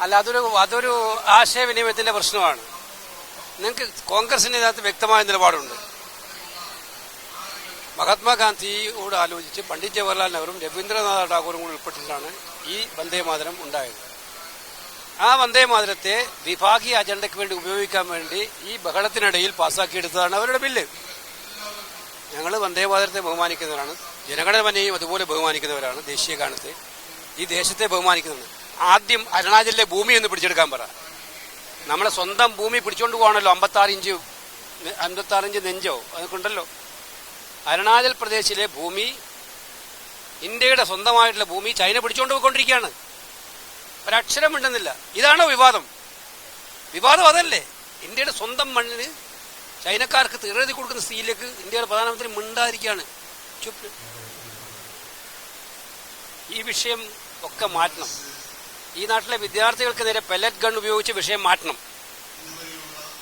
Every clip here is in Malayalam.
അല്ല, അതൊരു ആശയവിനിമയത്തിന്റെ പ്രശ്നമാണ്. നിങ്ങൾക്ക് കോൺഗ്രസിന്റെ ഇതിനകത്ത് വ്യക്തമായ നിലപാടുണ്ട്. മഹാത്മാഗാന്ധിയോട് ആലോചിച്ച് പണ്ഡിറ്റ് ജവഹർലാൽ നെഹ്റുവും രവീന്ദ്രനാഥ് ടാഗോറും കൂടി ഉൾപ്പെട്ടിട്ടാണ് ഈ വന്ദേമാതരം ഉണ്ടായത്. ആ വന്ദേമാതരത്തെ വിഭാഗീയ അജണ്ടയ്ക്ക് വേണ്ടി ഉപയോഗിക്കാൻ വേണ്ടി ഈ ബഹളത്തിനിടയിൽ പാസ്സാക്കിയെടുത്തതാണ് അവരുടെ ബില്ല്. ഞങ്ങൾ വന്ദേമാതരത്തെ ബഹുമാനിക്കുന്നവരാണ്, ജനഗണമനയും അതുപോലെ ബഹുമാനിക്കുന്നവരാണ്, ദേശീയ ഗാനത്തെ, ഈ ദേശത്തെ ബഹുമാനിക്കുന്നതാണ്. ആദ്യം അരുണാചലിലെ ഭൂമി ഒന്ന് പിടിച്ചെടുക്കാൻ പറ. നമ്മളെ സ്വന്തം ഭൂമി പിടിച്ചോണ്ട് പോകണല്ലോ. 56 ഇഞ്ച് നെഞ്ചോ അതൊക്കെ ഉണ്ടല്ലോ. അരുണാചൽ പ്രദേശിലെ ഭൂമി, ഇന്ത്യയുടെ സ്വന്തമായിട്ടുള്ള ഭൂമി ചൈന പിടിച്ചോണ്ട് പോയിക്കൊണ്ടിരിക്കുകയാണ്. ഒരക്ഷരം മിണ്ടുന്നില്ല. ഇതാണോ വിവാദം? വിവാദം അതല്ലേ? ഇന്ത്യയുടെ സ്വന്തം മണ്ണിന് ചൈനക്കാർക്ക് തീരെഴുതി കൊടുക്കുന്ന സ്ഥിതിയിലേക്ക് ഇന്ത്യയുടെ പ്രധാനമന്ത്രി മിണ്ടാതിരിക്കുകയാണ്. ചുപ്പ്. ഈ വിഷയം ഒക്കെ മാറ്റണം. ഈ നാട്ടിലെ വിദ്യാർത്ഥികൾക്ക് നേരെ പെല്ലറ്റ് ഗൺ ഉപയോഗിച്ച് വിഷയം മാറ്റണം.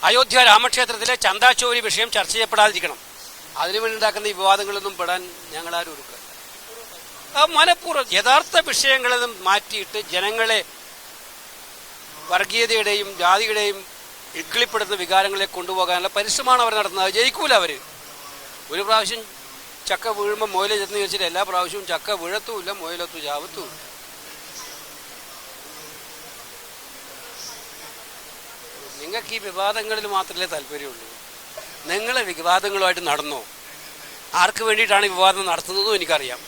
അയോധ്യ രാമക്ഷേത്രത്തിലെ ചന്ദാചോരി വിഷയം ചർച്ച ചെയ്യപ്പെടാതിരിക്കണം. അതിനുവേണ്ടി ഉണ്ടാക്കുന്ന ഈ വിവാദങ്ങളൊന്നും പെടാൻ ഞങ്ങളാരും ഒരുക്കുക. മനഃപൂർവ്വം യഥാർത്ഥ വിഷയങ്ങളിൽ നിന്നും മാറ്റിയിട്ട് ജനങ്ങളെ വർഗീയതയുടെയും ജാതിയുടെയും ഇക്കിളിപ്പെടുത്തുന്ന വികാരങ്ങളെ കൊണ്ടുപോകാനുള്ള പരിശ്രമമാണ് അവർ നടത്തുന്നത്. അത് ജയിക്കൂല. അവർ ഒരു പ്രാവശ്യം ചക്ക വീഴുമ്പോൾ മൊയില ചെന്ന് ചോദിച്ചിട്ട് എല്ലാ പ്രാവശ്യവും ചക്ക വീഴത്തുമില്ല, മൊയിലത്തു ചാവത്തുമില്ല. നിങ്ങൾക്ക് ഈ വിവാദങ്ങളിൽ മാത്രമേ താല്പര്യമുള്ളൂ. നിങ്ങൾ വിവാദങ്ങളുമായിട്ട് നടന്നോ? ആർക്ക് വേണ്ടിയിട്ടാണ് വിവാദം നടത്തുന്നതും എനിക്കറിയാം.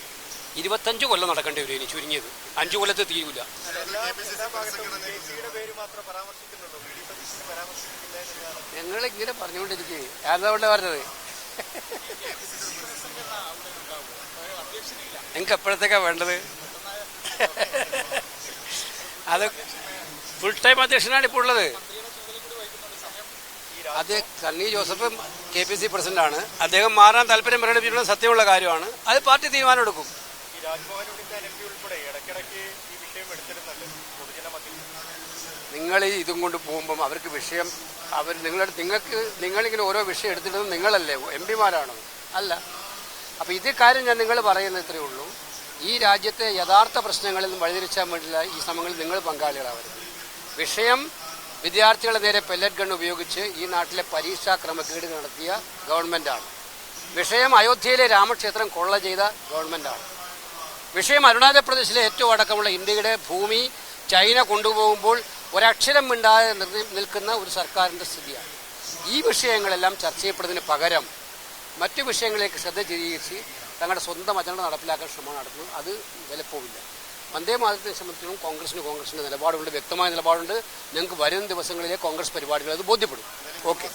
25 കൊല്ലം നടക്കേണ്ടി വരും. ഇനി ചുരുങ്ങിയത് 5 കൊല്ലത്ത് തീരൂല. ഞങ്ങളിങ്ങനെ പറഞ്ഞുകൊണ്ടിരിക്കേ. അതുകൊണ്ട് പറഞ്ഞത് നിങ്ങൾക്ക് എപ്പോഴത്തേക്കാ വേണ്ടത്? അത് ഫുൾ ടൈം അധ്യക്ഷനാണ് ഇപ്പോൾ ഉള്ളത്. അത് സണ്ണി ജോസഫ് KPC പ്രസിഡന്റാണ്. അദ്ദേഹം മാറാൻ താല്പര്യം പ്രകടിപ്പിക്കുന്നത് സത്യമുള്ള കാര്യമാണ്. അത് പാർട്ടി തീരുമാനം എടുക്കും. നിങ്ങൾ ഇതും കൊണ്ട് പോകുമ്പം അവർക്ക് വിഷയം നിങ്ങളിങ്ങനെ ഓരോ വിഷയം എടുത്തിടുന്നത് നിങ്ങളല്ലേ? MP മാരാണോ? അല്ല. അപ്പം ഇത് കാര്യം ഞാൻ നിങ്ങൾ പറയുന്നത് ഇത്രയേ ഉള്ളൂ. ഈ രാജ്യത്തെ യഥാർത്ഥ പ്രശ്നങ്ങളിൽ നിന്ന് വഴിതിരിച്ചാൻ വേണ്ടിയുള്ള ഈ ശ്രമങ്ങളിൽ നിങ്ങൾ പങ്കാളികളാവരുത്. വിഷയം വിദ്യാർത്ഥികളെ നേരെ പെല്ലറ്റ് ഗൺ ഉപയോഗിച്ച് ഈ നാട്ടിലെ പരീക്ഷാ ക്രമക്കേട് നടത്തിയ ഗവൺമെൻറ്റാണ്. വിഷയം അയോധ്യയിലെ രാമക്ഷേത്രം കൊള്ള ചെയ്ത ഗവൺമെൻറ്റാണ്. വിഷയം അരുണാചൽ പ്രദേശിലെ ഏറ്റവും അടക്കമുള്ള ഇന്ത്യയുടെ ഭൂമി ചൈന കൊണ്ടുപോകുമ്പോൾ ഒരക്ഷരം മിണ്ടാതെ നിൽക്കുന്ന ഒരു സർക്കാരിൻ്റെ സ്ഥിതിയാണ്. ഈ വിഷയങ്ങളെല്ലാം ചർച്ച ചെയ്യപ്പെടുന്നതിന് പകരം മറ്റു വിഷയങ്ങളിലേക്ക് ശ്രദ്ധ തിരിച്ച് തങ്ങളുടെ സ്വന്തം അജണ്ട നടപ്പിലാക്കാൻ ശ്രമം നടത്തുന്നു. അത് വിലപ്പോവില്ല. വന്ദേമാതരത്തെ സംബന്ധിച്ചിടത്തോളം കോൺഗ്രസിന്റെ നിലപാടുണ്ട്, വ്യക്തമായ നിലപാടുണ്ട്. ഞങ്ങൾക്ക് വരും ദിവസങ്ങളിലെ കോൺഗ്രസ് പരിപാടികൾ അത് ബോധ്യപ്പെടും. ഓക്കെ.